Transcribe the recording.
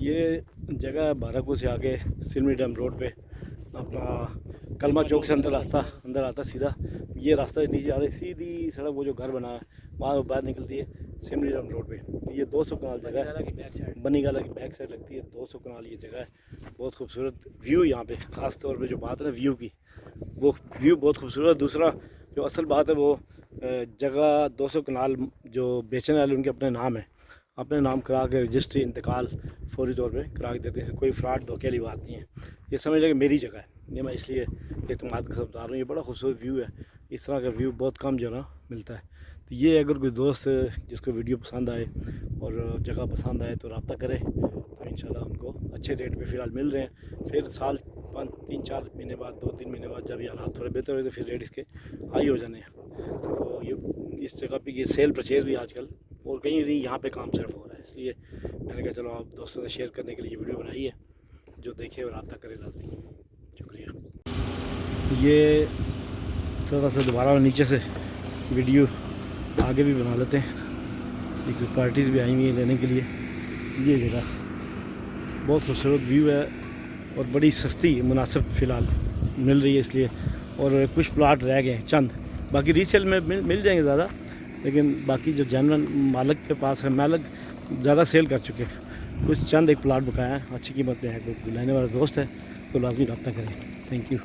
یہ جگہ ہے بارہکو سے آگے سلمی ڈیم روڈ پہ اپنا کلمہ چوک سے راستہ اندر آتا ہے سیدھا. یہ راستہ نیچے آ رہا ہے سیدھی سڑک, وہ جو گھر بنا ہے وہاں باہر نکلتی ہے سلمی ڈیم روڈ پہ. یہ 200 کنال جگہ ہے, بنی گالہ کی بیک سائڈ لگتی ہے. 200 کنال یہ جگہ ہے, بہت خوبصورت ویو یہاں پہ. خاص طور پہ جو بات ہے نا ویو کی, وہ ویو بہت خوبصورت ہے. دوسرا جو اصل بات ہے وہ جگہ 200 کنال جو بیچنے والے ان کے اپنے نام ہے, اپنے نام کرا کے رجسٹری انتقال فوری طور پہ کرا کے دیتے ہیں. کوئی فراڈ دھوکے والی بات نہیں ہے. یہ سمجھ لیں کہ میری جگہ ہے, یہ میں اس لیے اعتماد کے ساتھ بتا رہا ہوں. یہ بڑا خوبصورت ویو ہے, اس طرح کا ویو بہت کم جو ہے نا ملتا ہے. تو یہ اگر کوئی دوست جس کو ویڈیو پسند آئے اور جگہ پسند آئے تو رابطہ کرے, تو انشاءاللہ ہم کو اچھے ریٹ پہ فی الحال مل رہے ہیں. پھر سال 3-4 مہینے بعد 2-3 مہینے بعد جب یہ حالات تھوڑے بہتر ہوئے تو پھر ریٹ اس کے ہائی ہو جانے ہیں. تو یہ اس جگہ پہ یہ سیل پرچیز بھی آج کل اور کہیں نہیں, یہاں پہ کام صرف ہو رہا ہے. اس لیے میں نے کہا چلو آپ دوستوں سے شیئر کرنے کے لیے یہ ویڈیو بنائی ہے, جو دیکھے اور رابطہ کرے لازمی. شکریہ. یہ تھوڑا سا دوبارہ نیچے سے ویڈیو آگے بھی بنا لیتے ہیں, کیونکہ پارٹیز بھی آئی ہوئی ہیں لینے کے لیے. یہ جگہ بہت خوبصورت ویو ہے اور بڑی سستی مناسب فی الحال مل رہی ہے اس لیے. اور کچھ پلاٹ رہ گئے ہیں چند, باقی ریسیل میں مل جائیں گے زیادہ, لیکن باقی جو جنرل مالک کے پاس ہے, مالک زیادہ سیل کر چکے ہیں. کچھ چند ایک پلاٹ بکایا ہے, اچھی قیمت پہ ہے. کوئی لینے والا دوست ہے تو لازمی رابطہ کریں. Thank you.